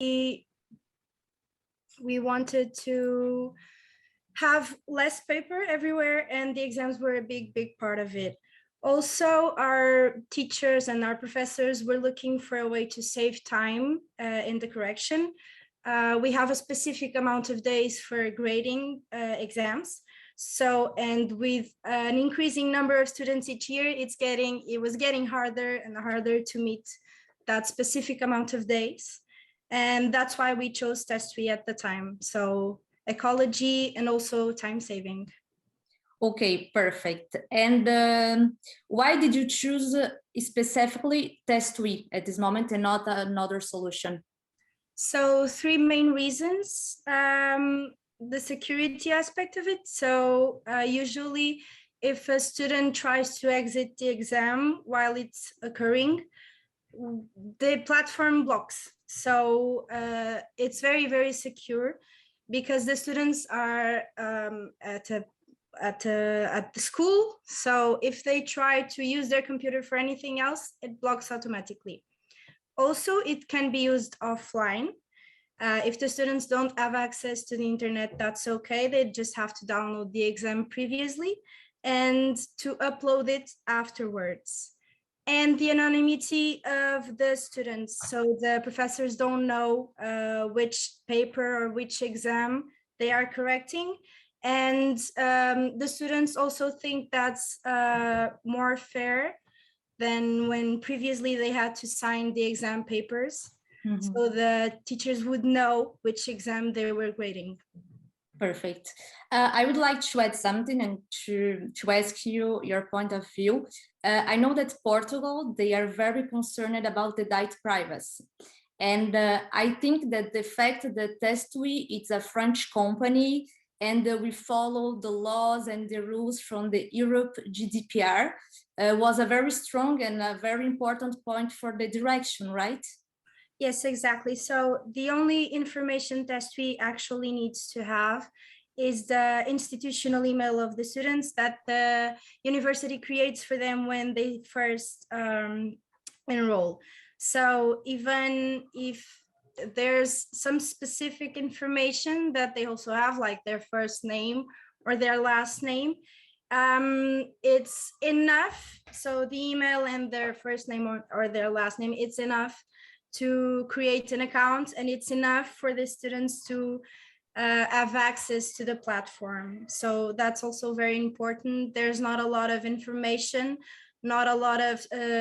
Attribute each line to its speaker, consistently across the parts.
Speaker 1: we wanted to have less paper everywhere, and the exams were a big part of it. Also, our teachers and our professors were looking for a way to save time in the correction. We have a specific amount of days for grading exams. So, and with an increasing number of students each year, it was getting harder and harder to meet that specific amount of days. And that's why we chose TestWe at the time. So ecology and also time saving.
Speaker 2: Okay, perfect. And why did you choose specifically TestWe at this moment and not another solution?
Speaker 1: So 3 main reasons. The security aspect of it. So usually if a student tries to exit the exam while it's occurring, the platform blocks. So it's very secure because the students are at the school. So if they try to use their computer for anything else, it blocks automatically. Also, it can be used offline. If the students don't have access to the internet, that's okay. They just have to download the exam previously and to upload it afterwards. And the anonymity of the students. So the professors don't know which paper or which exam they are correcting. And the students also think that's more fair than when previously they had to sign the exam papers. Mm-hmm. So the teachers would know which exam they were grading.
Speaker 2: Perfect. I would like to add something and to ask you your point of view. I know that Portugal, they are very concerned about the data privacy. And I think that the fact that TestWe is a French company and we follow the laws and the rules from the Europe GDPR was a very strong and a very important point for the direction, right?
Speaker 1: Yes, exactly. So the only information TestWe actually needs to have is the institutional email of the students that the university creates for them when they first enroll. So even if there's some specific information that they also have, like their first name or their last name, it's enough. So the email and their first name or their last name, it's enough to create an account, and it's enough for the students to have access to the platform. So that's also very important. There's not a lot of information, not a lot of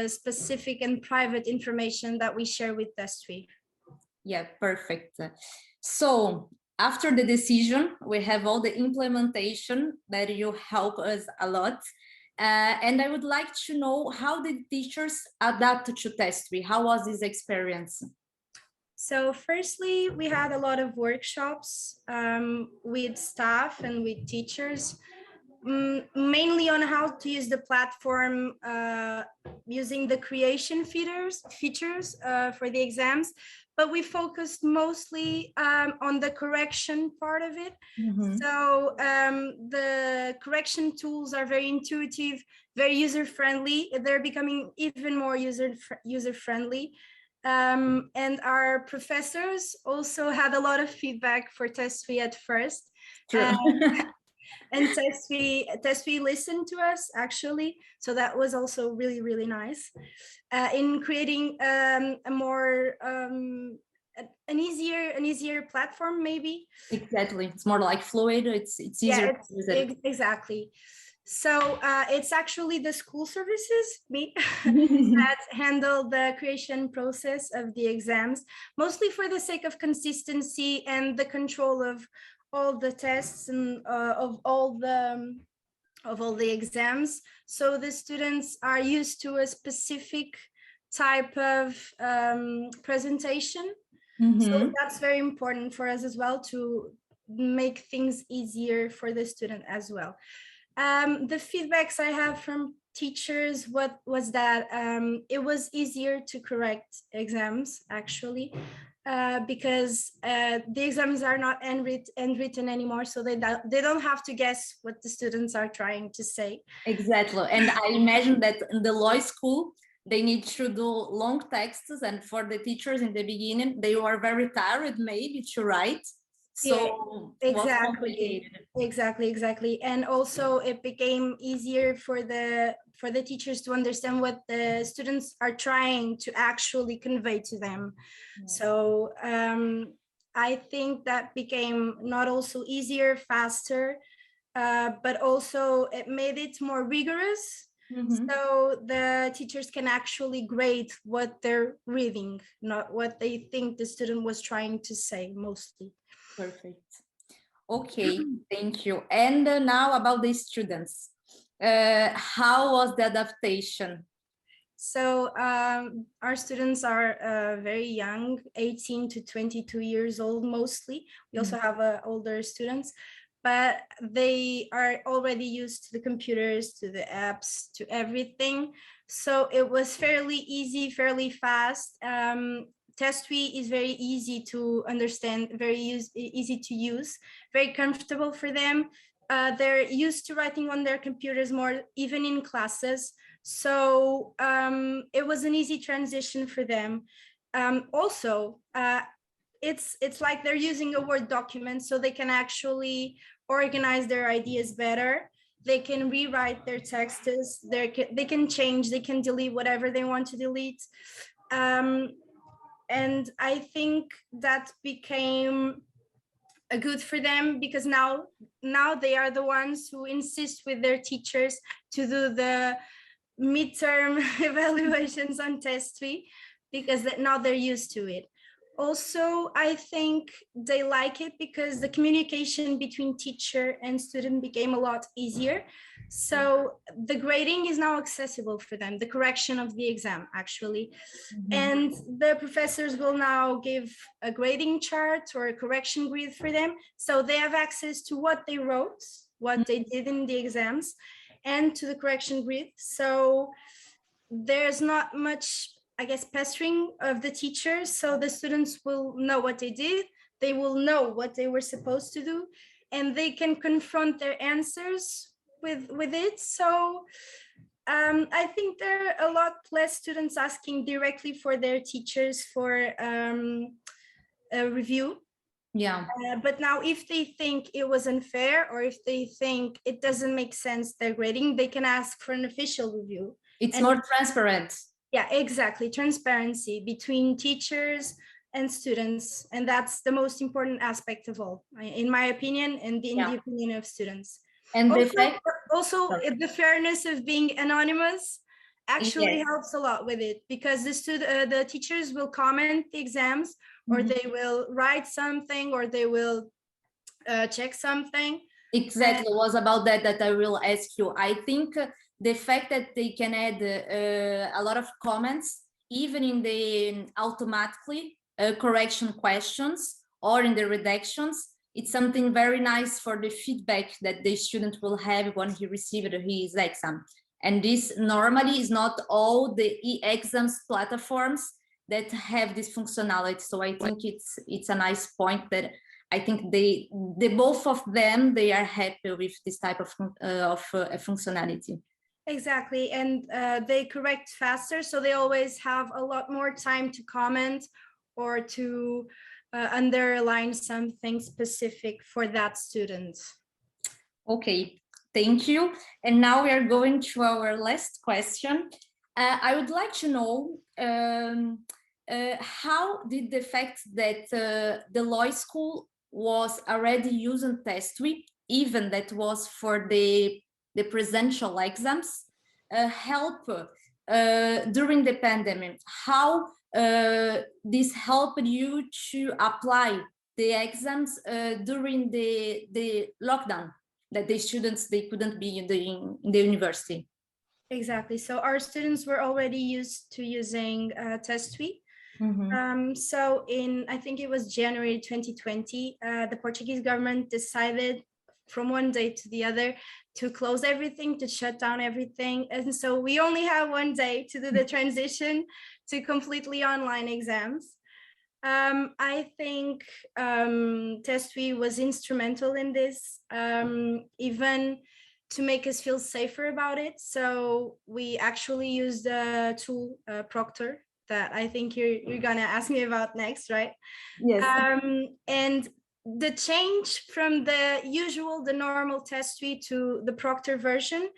Speaker 1: specific and private information that we share with TestWe.
Speaker 2: Yeah, perfect. So after the decision, we have all the implementation that you help us a lot. And I would like to know, how did teachers adapt to TestWe? How was this experience?
Speaker 1: So firstly, we had a lot of workshops with staff and with teachers, mainly on how to use the platform using the creation features for the exams. But we focused mostly on the correction part of it. Mm-hmm. So the correction tools are very intuitive, very user-friendly. They're becoming even more user-friendly. And our professors also had a lot of feedback for TestWe at first. And TestWe listened to us, actually. So that was also really nice in creating a more an easier platform, maybe.
Speaker 2: Exactly, it's more like fluid. It's easier.
Speaker 1: Yeah, exactly. So it's actually the school services, me, that handle the creation process of the exams, mostly for the sake of consistency and the control of all the tests and of all the exams. So the students are used to a specific type of presentation. Mm-hmm. So that's very important for us as well, to make things easier for the student as well. The feedbacks I have from teachers was that it was easier to correct exams, actually, because the exams are not handwritten anymore, so they don't have to guess what the students are trying to say.
Speaker 2: Exactly, and I imagine that in the law school, they need to do long texts, and for the teachers in the beginning, they were very tired maybe to write. So
Speaker 1: Yeah,
Speaker 2: it was
Speaker 1: exactly.
Speaker 2: complicated.
Speaker 1: Exactly. And also it became easier for the teachers to understand what the students are trying to actually convey to them.
Speaker 2: Yeah.
Speaker 1: So I think that became not also easier, faster, but also it made it more rigorous. So the teachers can actually grade what they're reading, not what they think the student was trying to say mostly.
Speaker 2: Perfect. Okay, thank you. And now about the students. How was the adaptation?
Speaker 1: So our students are very young, 18 to 22 years old mostly. We also have older students, but they are already used to the computers, to the apps, to everything. So it was fairly easy, fairly fast. TestWe is very easy to understand, very easy to use, very comfortable for them. They're used to writing on their computers more, even in classes. So it was an easy transition for them. Also, it's like they're using a Word document, so they can actually organize their ideas better. They can rewrite their texts. They can change, they can delete whatever they want to delete. And I think that became good for them, because now they are the ones who insist with their teachers to do the midterm evaluations on TestWe, because now they're used to it. Also, I think they like it because the communication between teacher and student became a lot easier. So the grading is now accessible for them, the correction of the exam actually. And the professors will now give a grading chart or a correction grid for them. So they have access to what they wrote, what they did in the exams, and to the correction grid. So there's not much, I guess, pestering of the teachers. So the students will know what they did, they will know what they were supposed to do, and they can confront their answers with it. So I think there are a lot less students asking directly for their teachers for a review.
Speaker 2: Yeah.
Speaker 1: But now if they think it was unfair, or if they think it doesn't make sense, their grading, they can ask for an official review.
Speaker 2: It's more transparent.
Speaker 1: Yeah, exactly. Transparency between teachers and students. And that's the most important aspect of all, in my opinion, and in the opinion of students.
Speaker 2: And
Speaker 1: also the fairness of being anonymous actually helps a lot with it, because the teachers will comment the exams, or they will write something, or they will check something.
Speaker 2: Exactly, it was about that I will ask you. I think the fact that they can add a lot of comments, even in the automatically correction questions or in the redactions, it's something very nice for the feedback that the student will have when he received his exam. And this normally is not all the e-exams platforms that have this functionality. So I think it's a nice point that I think the both of them, they are happy with this type of functionality.
Speaker 1: Exactly, and they correct faster, so they always have a lot more time to comment or to underline something specific for that student.
Speaker 2: Okay, thank you. And now we are going to our last question. I would like to know how did the fact that the law school was already using TestWe, even that was for the presential exams, help during the pandemic? How this helped you to apply the exams during the lockdown, that the students, they couldn't be in the university?
Speaker 1: Exactly. So our students were already used to using TestWe. So I think it was January 2020, the Portuguese government decided from one day to the other to close everything, to shut down everything. And so we only have one day to do the transition to completely online exams. I think TestWe was instrumental in this, even to make us feel safer about it. So we actually used the tool Proctor that I think you're gonna ask me about next, right?
Speaker 2: Yes.
Speaker 1: And the change from the normal TestWe to the Proctor version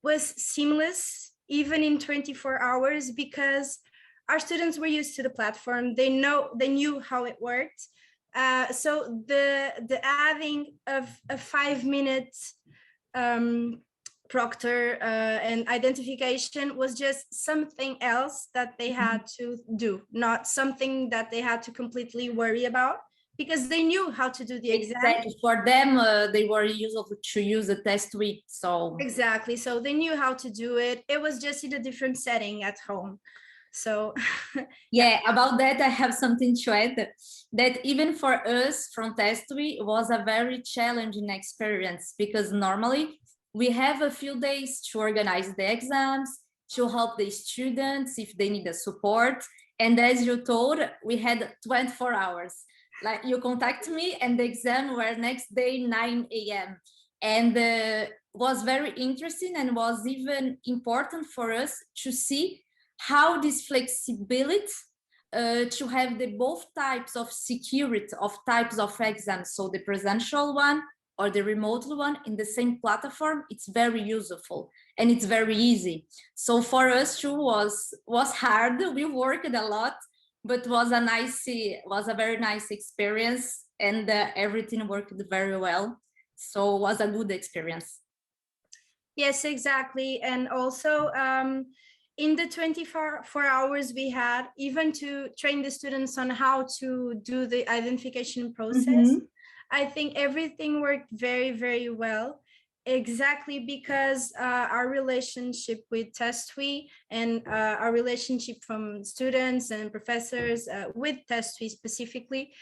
Speaker 1: was seamless, even in 24 hours, because our students were used to the platform. They knew how it worked. So the adding of a 5-minute Proctor and identification was just something else that they had to do, not something that they had to completely worry about, because they knew how to do the exam.
Speaker 2: Exactly. For them, they were used to use the TestWe. So
Speaker 1: exactly. So they knew how to do it. It was just in a different setting at home. So
Speaker 2: yeah, about that, I have something to add. That even for us from TestWe was a very challenging experience, because normally we have a few days to organize the exams, to help the students if they need the support. And as you told, we had 24 hours. Like, you contact me and the exam were next day 9 a.m. And was very interesting, and was even important for us to see how this flexibility to have the both types of security of types of exams, so the presential one or the remote one in the same platform, it's very useful and it's very easy. So for us too was hard. We worked a lot, but was a very nice experience, and everything worked very well. So it was a good experience.
Speaker 1: Yes, exactly. And also in the 24 hours we had, even to train the students on how to do the identification process, I think everything worked very, very well. Exactly, because our relationship with TestWe and our relationship from students and professors with TestWe specifically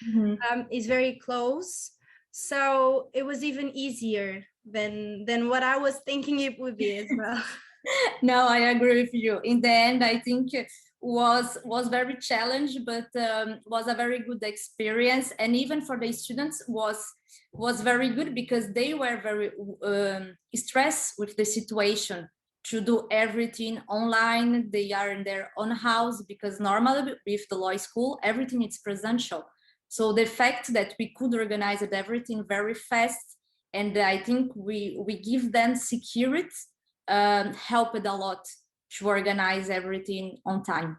Speaker 1: is very close. So it was even easier than what I was thinking it would be as well.
Speaker 2: No, I agree with you. In the end, I think it was very challenging, but was a very good experience. And even for the students was very good, because they were very stressed with the situation to do everything online. They are in their own house, because normally with the law school, everything is presential. So the fact that we could organize it everything very fast, and I think we give them security, helped a lot to organize everything on time.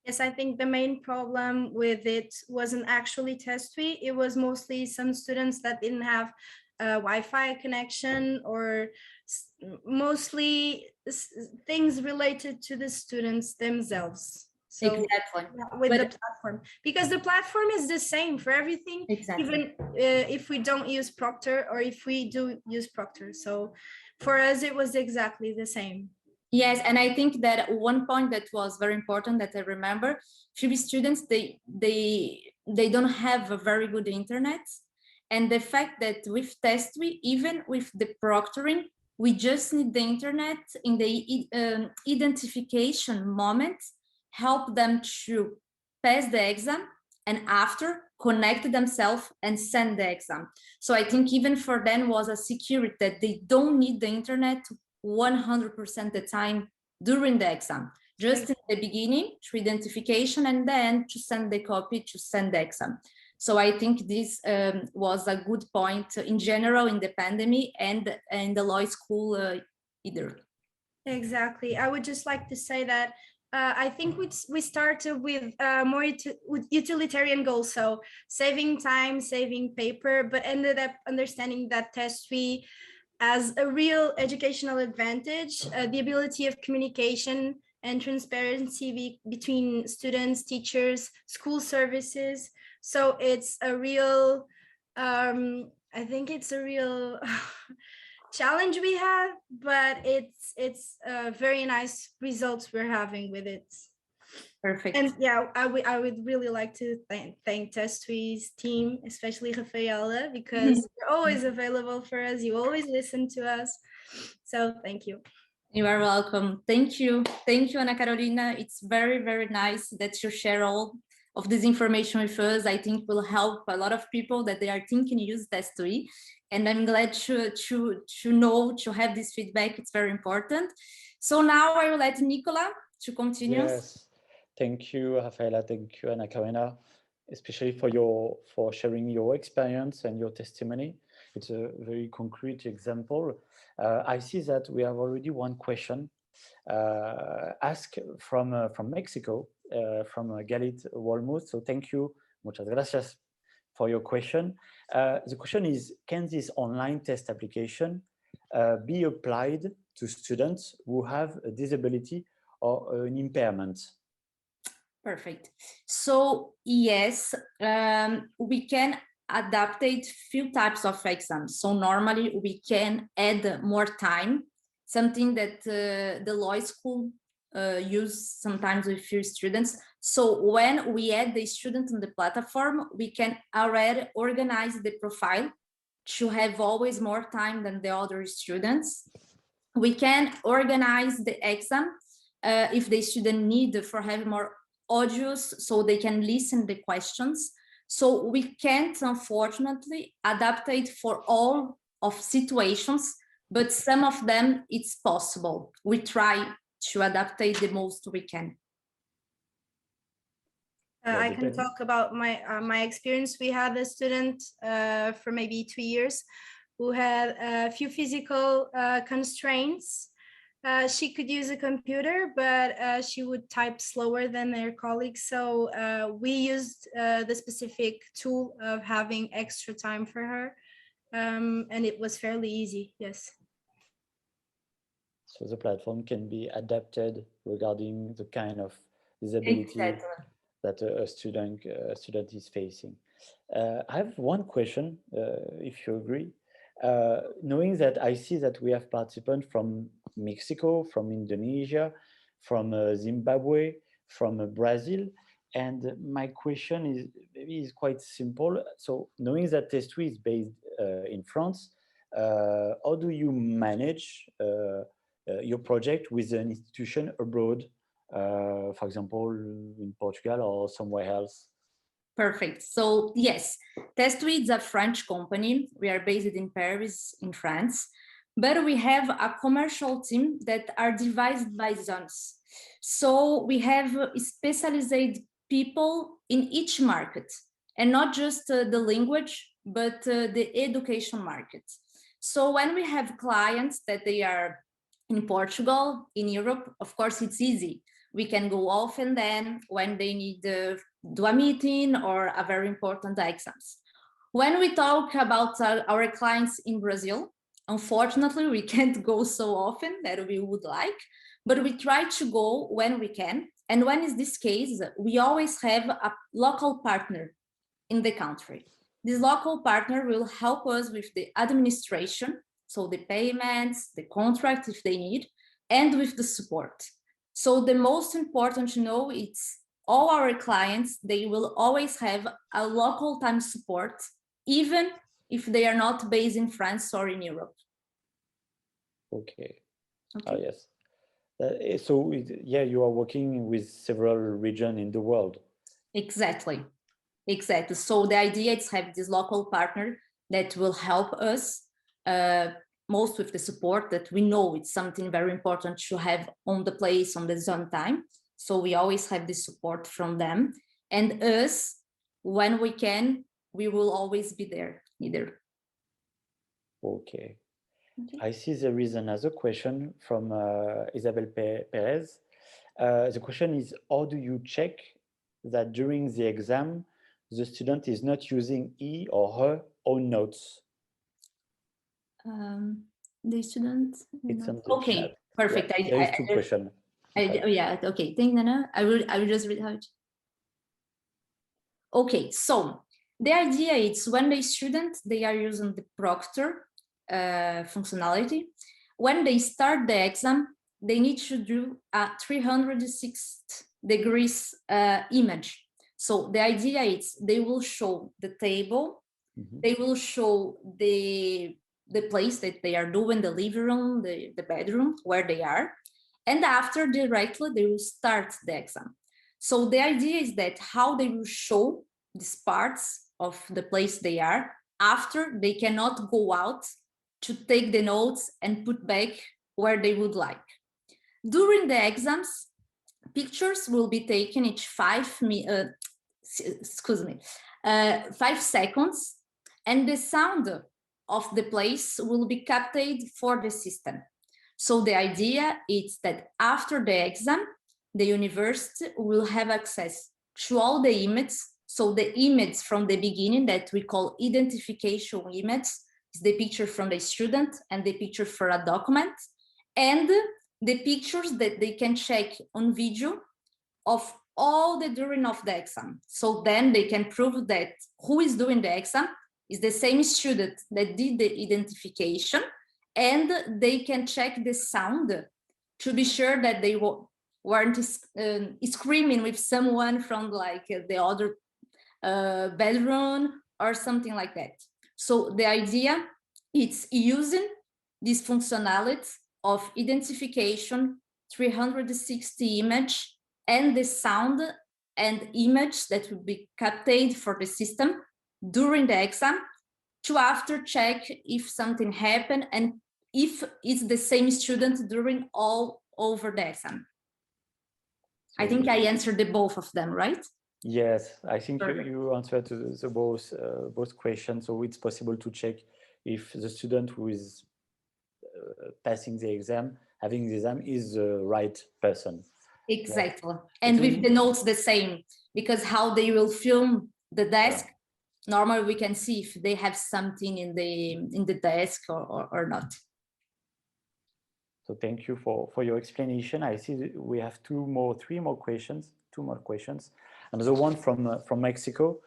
Speaker 1: Yes, I think the main problem with it wasn't actually TestWe. It was mostly some students that didn't have a Wi-Fi connection, or mostly things related to the students themselves. So
Speaker 2: exactly.
Speaker 1: with the platform, because the platform is the same for everything,
Speaker 2: exactly.
Speaker 1: Even if we don't use Proctor, or if we do use Proctor. So for us, it was exactly the same.
Speaker 2: Yes, and I think that one point that was very important that I remember, few students, they don't have a very good internet. And the fact that with TestWe, even with the proctoring, we just need the internet in the identification moment, help them to pass the exam, and after connect themselves and send the exam. So I think even for them was a security that they don't need the internet 100% the time during the exam, just in the beginning to identification, and then to send the copy to send the exam. So I think this was a good point in general in the pandemic, and in the law school either.
Speaker 1: Exactly. I would just like to say that I think we started with more utilitarian goals, so saving time, saving paper, but ended up understanding that TestWe as a real educational advantage, the ability of communication and transparency between students, teachers, school services. So it's a real, I think it's a real challenge we have, but it's very nice results we're having with it.
Speaker 2: Perfect.
Speaker 1: And yeah, I would really like to thank TestWe's team, especially Rafaela, because you're always available for us. You always listen to us. So thank you.
Speaker 2: You are welcome. Thank you. Thank you, Ana Carolina. It's very, very nice that you share all of this information with us. I think will help a lot of people that they are thinking use TestWe. And I'm glad to have this feedback. It's very important. So now I will let Nicola to continue.
Speaker 3: Yes, thank you, Rafaela. Thank you, Ana Karina, especially for sharing your experience and your testimony. It's a very concrete example. I see that we have already one question asked from Mexico, from Galit Walmuth. So thank you, muchas gracias for your question. The question is, can this online test application be applied to students who have a disability or an impairment?
Speaker 2: Perfect. So yes, we can adaptate few types of exams. So normally we can add more time, something that the law school use sometimes with few students. So when we add the student on the platform, we can already organize the profile to have always more time than the other students. We can organize the exam if the student need for having more audios so they can listen the questions. So we can't, unfortunately, adapt it for all of situations, but some of them it's possible. We try to adapt it the most we can.
Speaker 1: I can talk about my experience. We had a student for maybe 2 years who had a few physical constraints. She could use a computer, but she would type slower than their colleagues. So we used the specific tool of having extra time for her. And it was fairly easy, yes.
Speaker 3: So the platform can be adapted regarding the kind of disability that a student is facing. I have one question, if you agree. Knowing that I see that we have participants from Mexico, from Indonesia, from Zimbabwe, from Brazil, and my question is quite simple. So knowing that TestWe is based in France, how do you manage your project with an institution abroad, for example, in Portugal or somewhere else?
Speaker 2: Perfect. So yes, TestWe is a French company. We are based in Paris, in France, but we have a commercial team that are divided by zones. So we have specialized people in each market, and not just the language, but the education market. So when we have clients that they are in Portugal, in Europe, of course, it's easy. We can go off and then when they need to do a meeting or a very important exams. When we talk about our clients in Brazil, unfortunately, we can't go so often that we would like, but we try to go when we can. And when is this case, we always have a local partner in the country. This local partner will help us with the administration, so the payments, the contract if they need, and with the support. So the most important to know is all our clients, they will always have a local time support, even if they are not based in France or in Europe.
Speaker 3: Okay. Oh, yes. So yeah, you are working with several regions in the world.
Speaker 2: Exactly. Exactly. So the idea is to have this local partner that will help us most with the support that we know it's something very important to have on the place, on the zone time. So we always have this support from them. And us, when we can, we will always be there either.
Speaker 3: Okay. I see there is another question from Isabel Perez. The question is, how do you check that during the exam, the student is not using he or her own notes?
Speaker 2: The student.
Speaker 3: It's on the
Speaker 2: okay,
Speaker 3: chat.
Speaker 2: perfect.
Speaker 3: Yeah, there is two questions.
Speaker 2: Yeah, okay. Thank you, Nana. I will just read out. Okay, so the idea is when the student, they are using the Proctor functionality. When they start the exam, they need to do a 360 degrees image. So the idea is they will show the table, they will show the place that they are doing, the living room, the bedroom, where they are. And after directly, they will start the exam. So the idea is that how they will show these parts of the place they are after they cannot go out to take the notes and put back where they would like. During the exams, pictures will be taken each 5 seconds, and the sound of the place will be captured for the system. So the idea is that after the exam, the university will have access to all the images. So the image from the beginning that we call identification image is the picture from the student and the picture for a document, and the pictures that they can check on video of all the during of the exam. So then they can prove that who is doing the exam is the same student that did the identification, and they can check the sound to be sure that they weren't screaming with someone from like the other bedroom or something like that. So the idea is using this functionality of identification, 360 image, and the sound and image that will be captured for the system during the exam to after check if something happened and if it's the same student during all over the exam. So I think I answered the both of them, right?
Speaker 3: Yes, I think you answered to the both questions. So it's possible to check if the student who is passing the exam, having the exam, is the right person.
Speaker 2: Exactly. Yeah. And with the notes the same, because how they will film the desk, normally we can see if they have something in the desk or not.
Speaker 3: So thank you for your explanation. I see we have two more questions. Another one from Mexico.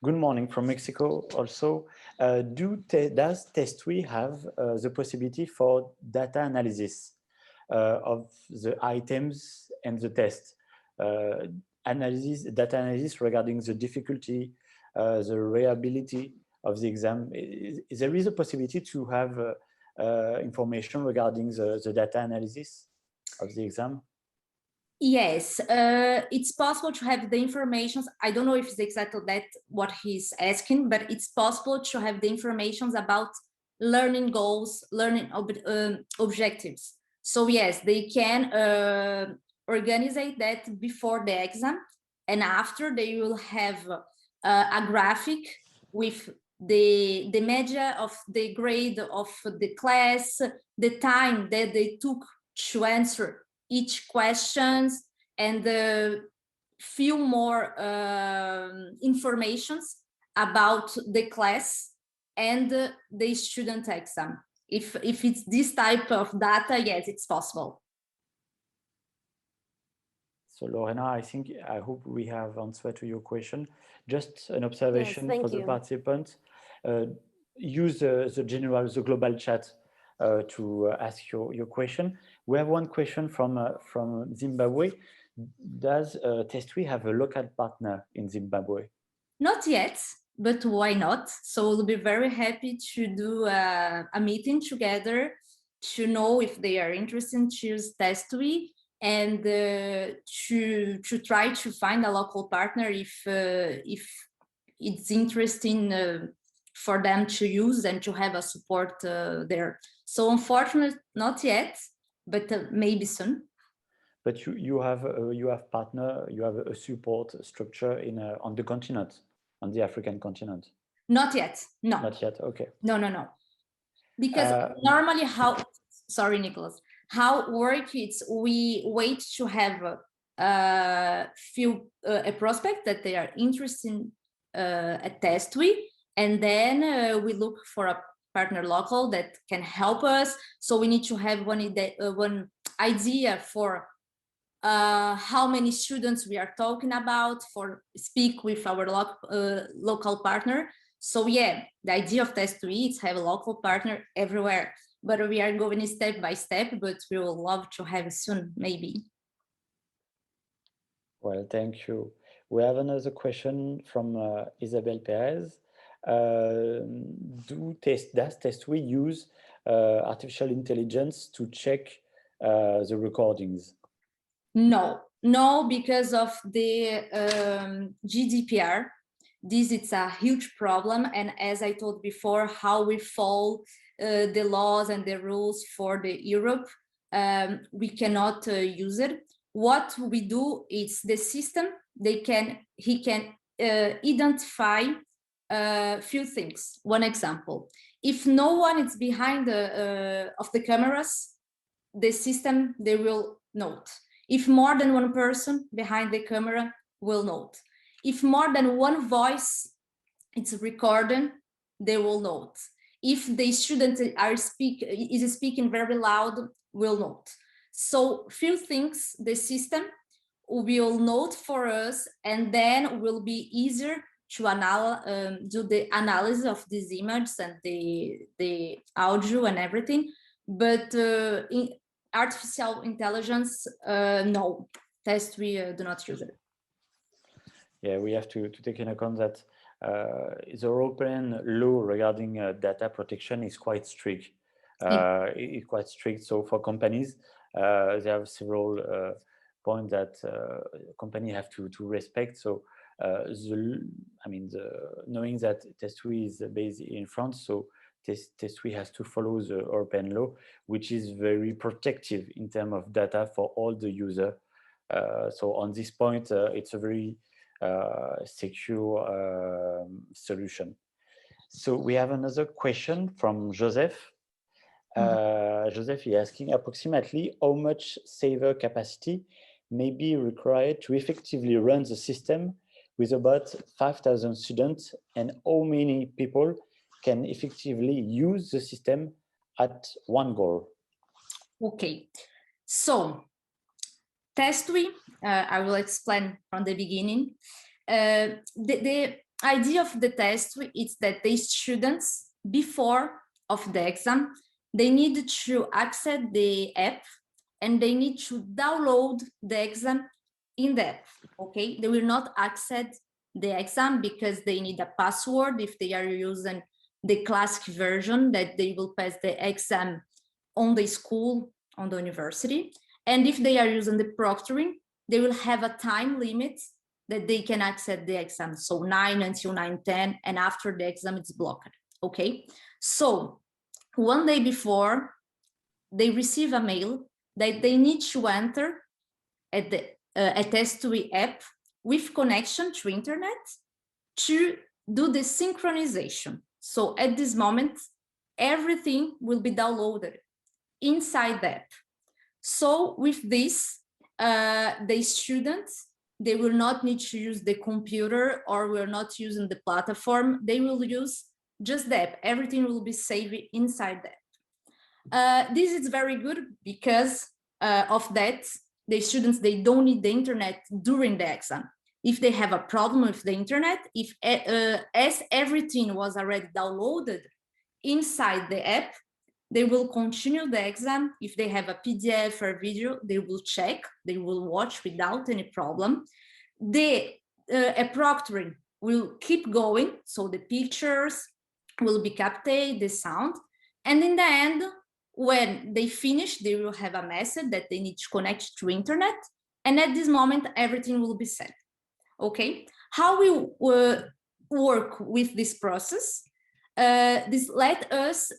Speaker 3: Good morning from Mexico also. Does TestWe have the possibility for data analysis of the items and the test? Data analysis regarding the difficulty, the reliability of the exam. There is a possibility to have information regarding the data analysis of the exam?
Speaker 2: Yes, it's possible to have the information. I don't know if it's exactly that what he's asking, but it's possible to have the information about learning goals, learning objectives. So yes, they can organize that before the exam, and after they will have a graphic with the measure of the grade of the class, the time that they took to answer each questions, and few more informations about the class and the student exam. If it's this type of data, yes, it's possible.
Speaker 3: So Lorena, I hope we have answered to your question. Just an observation for the participants. Use the global chat to ask your question. We have one question from Zimbabwe. Does TestWe have a local partner in Zimbabwe?
Speaker 2: Not yet, but why not? So we'll be very happy to do a meeting together to know if they are interested in choose TestWe, and to try to find a local partner if it's interesting for them to use and to have a support there. So unfortunately, not yet, but maybe soon.
Speaker 3: But you have a support structure on the continent, on the African continent.
Speaker 2: Not yet. No.
Speaker 3: Not yet. Okay.
Speaker 2: No. Because normally sorry, Nicholas. How work is we wait to have a prospect that they are interested in at TestWe, and then we look for a partner local that can help us. So we need to have one idea for how many students we are talking about, for speak with our local partner. So yeah, the idea of TestWe is have a local partner everywhere, but we are going step by step, but we will love to have it soon, maybe.
Speaker 3: Well, thank you. We have another question from Isabel Perez. Does TestWe use artificial intelligence to check the recordings?
Speaker 2: No, No, because of the GDPR. This is a huge problem, and as I told before, how we follow the laws and the rules for the Europe, we cannot use it. What we do is the system, he can identify a few things. One example, if no one is behind of the cameras, the system, they will note. If more than one person behind the camera, will note. If more than one voice it's recorded, they will note. If the student is speaking very loud, will note. So few things the system will note for us, and then will be easier to do the analysis of these images and the audio and everything. But in artificial intelligence, no, TestWe do not use it.
Speaker 3: Yeah, we have to take into account that the European law regarding data protection is quite strict. It's quite strict. So for companies, they have several points that company have to respect. So knowing that TestWe is based in France, so TestWe has to follow the European law, which is very protective in terms of data for all the user. So on this point, it's a very secure solution. So we have another question from Joseph. Joseph is asking approximately how much server capacity may be required to effectively run the system with about 5,000 students, and how many people can effectively use the system at one go?
Speaker 2: Okay, so TestWe, I will explain from the beginning. The idea of the TestWe is that the students, before of the exam, they need to access the app and they need to download the exam in the app, okay? They will not access the exam because they need a password if they are using the classic version, that they will pass the exam on the school, on the university. And if they are using the proctoring, they will have a time limit that they can access the exam. So 9 until 9:10, and after the exam it's blocked, okay? So one day before, they receive a mail that they need to enter at the TestWe app with connection to internet to do the synchronization. So at this moment, everything will be downloaded inside the app. So with this, the students, they will not need to use the computer or will not using the platform. They will use just the app. Everything will be saved inside the app. This is very good because of that, the students, they don't need the internet during the exam. If they have a problem with the internet, if as everything was already downloaded inside the app, they will continue the exam. If they have a PDF or video, they will check, they will watch without any problem. The proctoring will keep going, so the pictures will be captured, the sound, and in the end, when they finish, they will have a message that they need to connect to internet, and at this moment, everything will be set. Okay, how we work with this process? This let us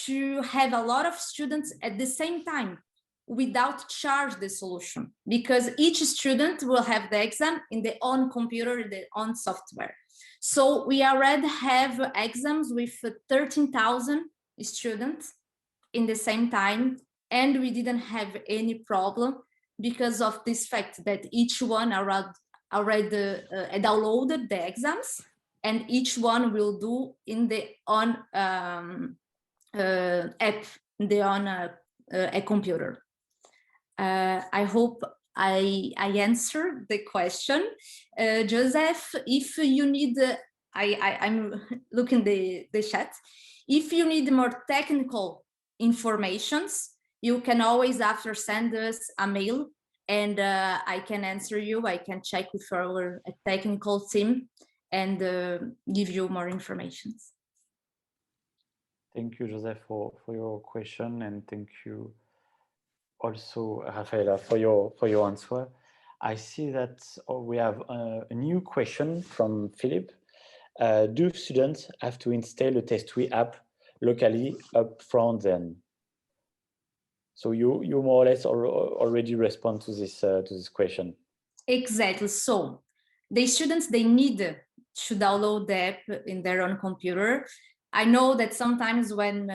Speaker 2: to have a lot of students at the same time without charge the solution, because each student will have the exam in their own computer, their own software. So we already have exams with 13,000 students in the same time, and we didn't have any problem because of this fact that each one already downloaded the exams, and each one will do in the own app, the on a computer. I hope I answered the question. Joseph, if you need, I'm looking the chat. If you need more technical informations, you can always after send us a mail, and I can answer you. I can check with our technical team and give you more information.
Speaker 3: Thank you, Joseph, for your question, and thank you also, Rafaela, for your answer. I see that we have a new question from Philip. Do students have to install a TestWe app locally up front then? So you more or less already respond to this question.
Speaker 2: Exactly. So the students, they need to download the app in their own computer. I know that sometimes when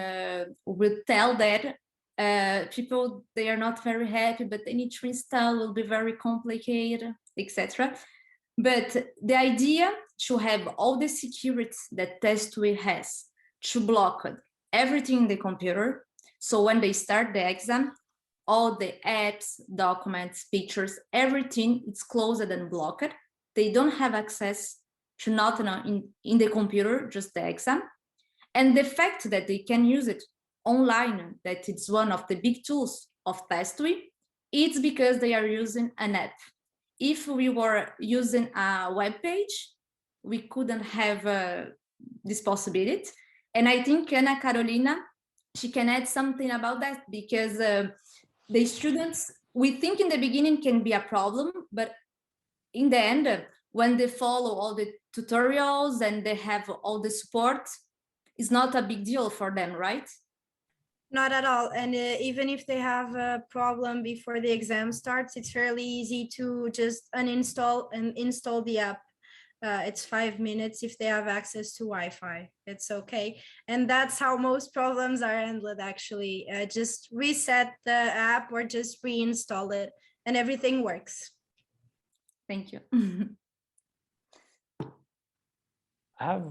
Speaker 2: we tell that, people, they are not very happy, but they need to install, will be very complicated, etc. But the idea to have all the security that TestWe has to block everything in the computer. So when they start the exam, all the apps, documents, pictures, everything is closed and blocked. They don't have access to nothing in the computer, just the exam. And the fact that they can use it online, that it's one of the big tools of TestWe, it's because they are using an app. If we were using a web page, we couldn't have this possibility. And I think Ana Carolina, she can add something about that, because the students, we think in the beginning can be a problem, but in the end, when they follow all the tutorials and they have all the support, it's not a big deal for them, right?
Speaker 1: Not at all. And even if they have a problem before the exam starts, it's fairly easy to just uninstall and install the app. It's 5 minutes if they have access to Wi-Fi. It's okay. And that's how most problems are handled, actually. Just reset the app or just reinstall it and everything works.
Speaker 2: Thank you.
Speaker 3: I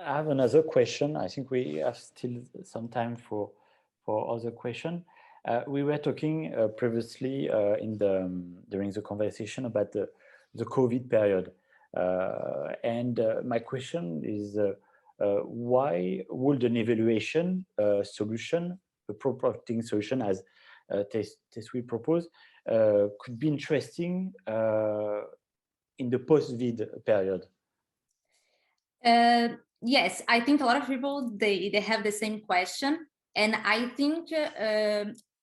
Speaker 3: have another question. I think we have still some time for other question. We were talking previously during the conversation about the COVID period. And my question is, why would an evaluation solution, a Proctoring solution as TestWe propose, could be interesting in the post-vid period?
Speaker 2: Yes, I think a lot of people, they have the same question. And I think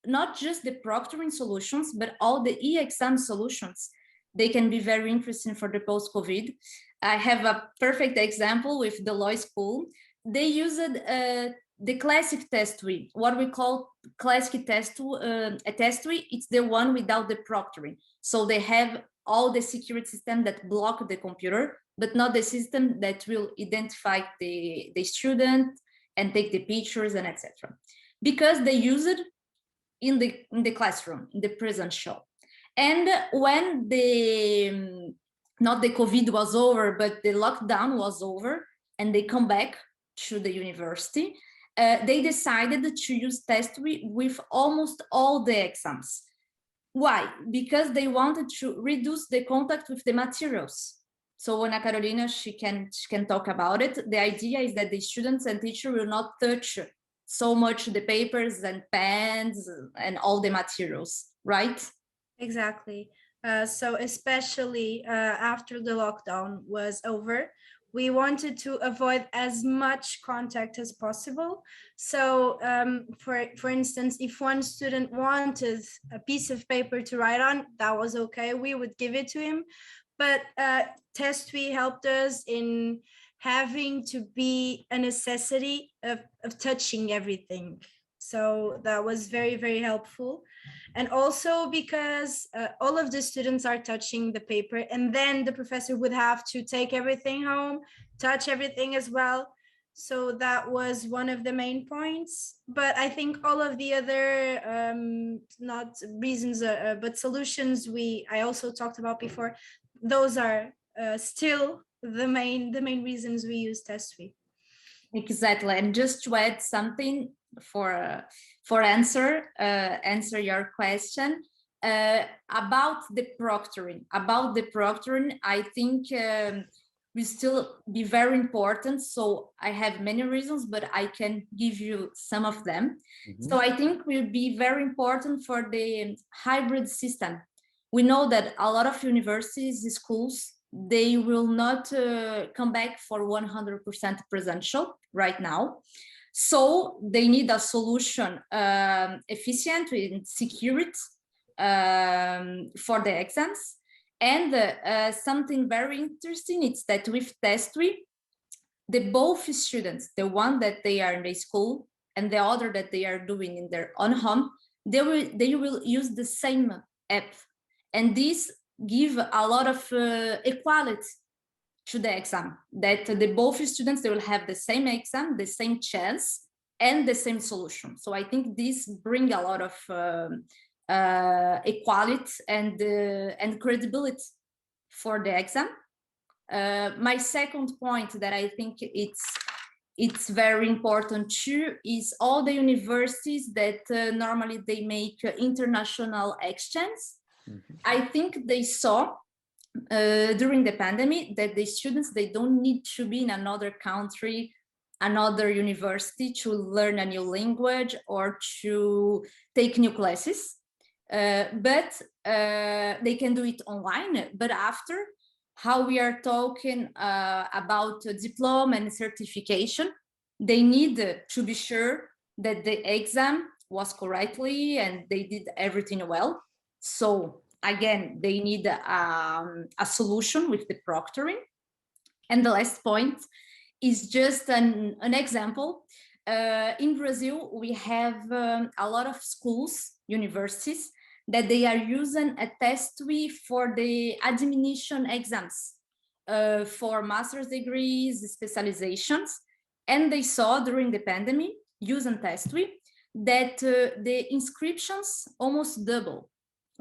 Speaker 2: not just the proctoring solutions, but all the e-exam solutions, they can be very interesting for the post-COVID. I have a perfect example with the law school. They used the classic TestWe, what we call classic TestWe. It's the one without the proctoring. So they have all the security system that block the computer, but not the system that will identify the student and take the pictures and etc. Because they use it in the classroom, in the presential. And when not the COVID was over, but the lockdown was over, and they come back to the university, they decided to use TestWe with almost all the exams. Why? Because they wanted to reduce the contact with the materials. So Ana Carolina, she can talk about it. The idea is that the students and teacher will not touch so much the papers and pens and all the materials, right?
Speaker 1: Exactly. So especially after the lockdown was over, we wanted to avoid as much contact as possible. So for instance, if one student wanted a piece of paper to write on, that was okay, we would give it to him. But TestWe helped us in having to be a necessity of touching everything. So that was very, very helpful. And also because all of the students are touching the paper, and then the professor would have to take everything home, touch everything as well. So that was one of the main points. But I think all of the other, not reasons, but solutions I also talked about before, those are still the main reasons we use TestWe.
Speaker 2: Exactly. And just to add something for answer your question about the proctoring. I think will still be very important. So I have many reasons, but I can give you some of them. Mm-hmm. So I think will be very important for the hybrid system. We know that a lot of universities, schools, they will not come back for 100% presential right now. So they need a solution efficient and secure for the exams. And something very interesting is that with TestWe, both students, the one that they are in the school and the other that they are doing in their own home, they will use the same app. And this give a lot of equality to the exam, that both students, they will have the same exam, the same chance, and the same solution. So I think this bring a lot of equality and credibility for the exam. My second point that I think it's very important too is all the universities that normally they make international exchange. Mm-hmm. I think they saw during the pandemic that the students, they don't need to be in another country, another university to learn a new language or to take new classes, but they can do it online. But after, how we are talking about diploma and certification, they need to be sure that the exam was correctly and they did everything well. So again, they need a solution with the proctoring. And the last point is just an example. In Brazil, we have a lot of schools, universities, that they are using a TestWe for the admission exams for master's degrees, specializations. And they saw during the pandemic, using TestWe, that the inscriptions almost double,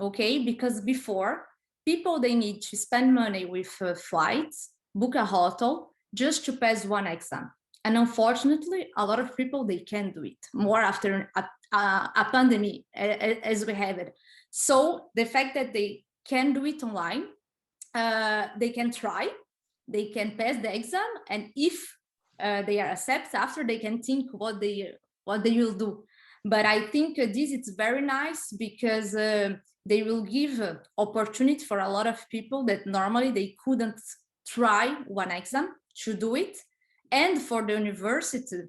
Speaker 2: okay? Because before, people, they need to spend money with flights, book a hotel, just to pass one exam. And unfortunately, a lot of people, they can't do it, more after a pandemic as we have it. So the fact that they can do it online, they can try, they can pass the exam, and if they are accepted after, they can think what they will do. But I think this is very nice because they will give opportunity for a lot of people that normally they couldn't try one exam to do it. And for the university,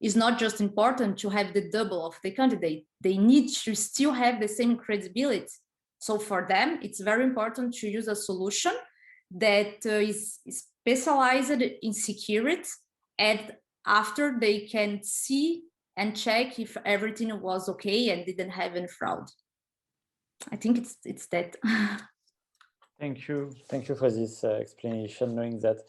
Speaker 2: it's not just important to have the double of the candidate, they need to still have the same credibility. So for them, it's very important to use a solution that is specialized in security, and after they can see and check if everything was okay and didn't have any fraud. I think it's that.
Speaker 3: Thank you for this explanation, knowing that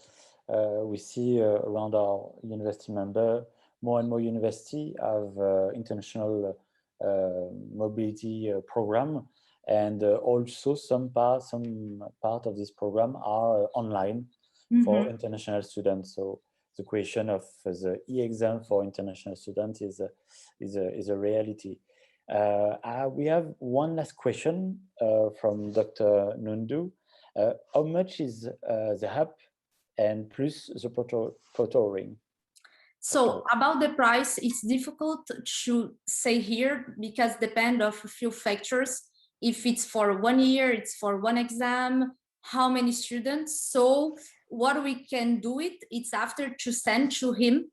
Speaker 3: we see around our university member, more and more university have international mobility program, and also some part of this program are online for international students. So the question of the e-exam for international students is a reality. We have one last question from Dr. Nundu. How much is the app and plus the proctoring?
Speaker 2: So about the price, it's difficult to say here because depend of a few factors. If it's for 1 year, it's for one exam, how many students. So what we can do it's after to send to him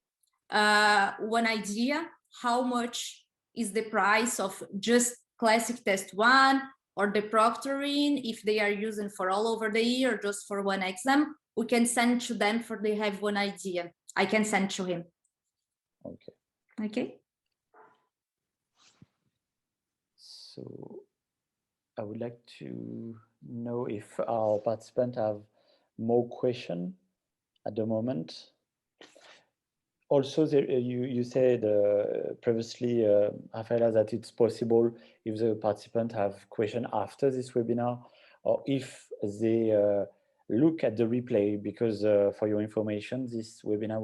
Speaker 2: one idea, how much is the price of just classic test 1 or the proctoring, if they are using for all over the year or just for one exam. We can send to them for they have one idea. I can send to him. Okay.
Speaker 3: So I would like to know if our participants have more questions at the moment. Also, you said previously, Rafaela, that it's possible if the participants have questions after this webinar, or if they look at the replay, because for your information, this webinar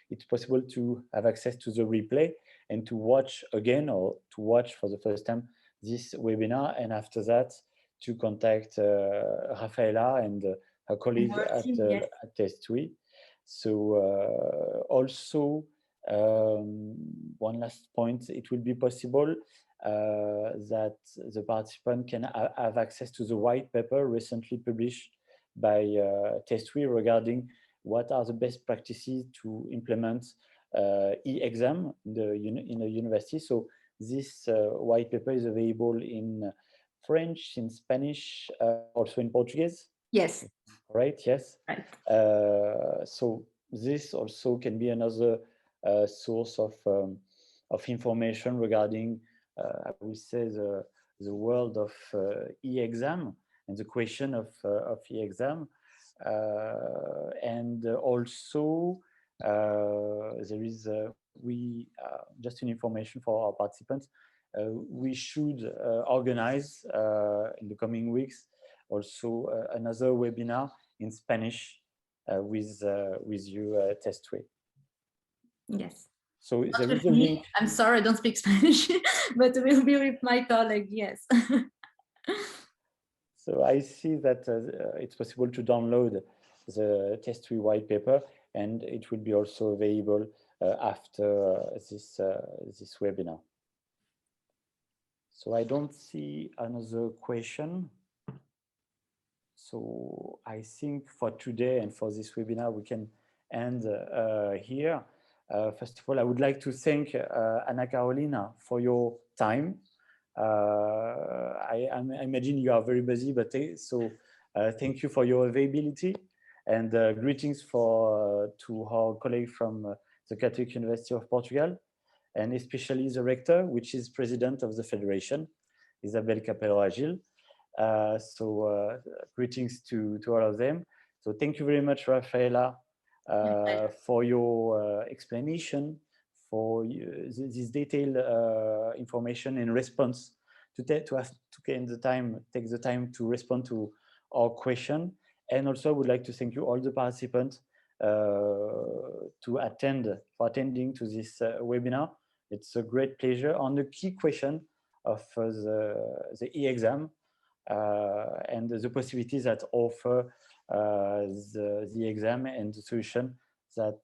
Speaker 3: it's possible to have access to the replay and to watch again or to watch for the first time this webinar, and after that to contact Rafaela and her colleague at TestWe. So also one last point, it will be possible that the participant can have access to the white paper recently published by TestWe regarding what are the best practices to implement e-exam in the university. So this white paper is available French, in Spanish, also in Portuguese?
Speaker 2: Yes.
Speaker 3: Right, yes.
Speaker 2: Right.
Speaker 3: So this also can be another source of information regarding, I would say, the world of e-exam and the question of e-exam. And also, there is, just an information for our participants, we should organize in the coming weeks also another webinar in Spanish with you, TestWe.
Speaker 2: Yes.
Speaker 3: So
Speaker 2: Not
Speaker 3: there is a
Speaker 2: with me.
Speaker 3: link.
Speaker 2: I'm sorry, I don't speak Spanish, but we'll be with my colleague, yes.
Speaker 3: So I see that it's possible to download the TestWe white paper, and it will be also available after this webinar. So I don't see another question. So I think for today and for this webinar, we can end here. First of all, I would like to thank Anna Carolina for your time. I imagine you are very busy, but so thank you for your availability, and greetings to our colleague from the Catholic University of Portugal, and especially the rector, which is president of the Federation, Isabel Capello-Agil. Greetings to all of them. So thank you very much, Rafaela, for your explanation, for this detailed information in response take the time to respond to our question. And also I would like to thank you all the participants for attending to this webinar. It's a great pleasure on the key question of the e-exam and the possibilities that offer the exam and the solution that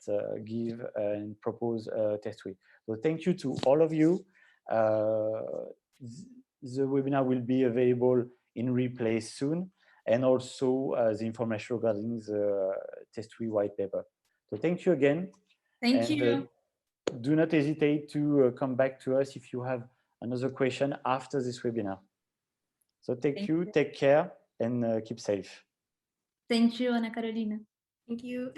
Speaker 3: give and propose TestWe. So thank you to all of you. The webinar will be available in replay soon, and also the information regarding the TestWe white paper. So thank you again.
Speaker 2: Thank you.
Speaker 3: Do not hesitate to come back to us if you have another question after this webinar. So thank you, take care, and keep safe.
Speaker 2: Thank you, Ana Carolina.
Speaker 1: Thank you.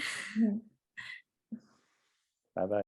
Speaker 3: Bye-bye.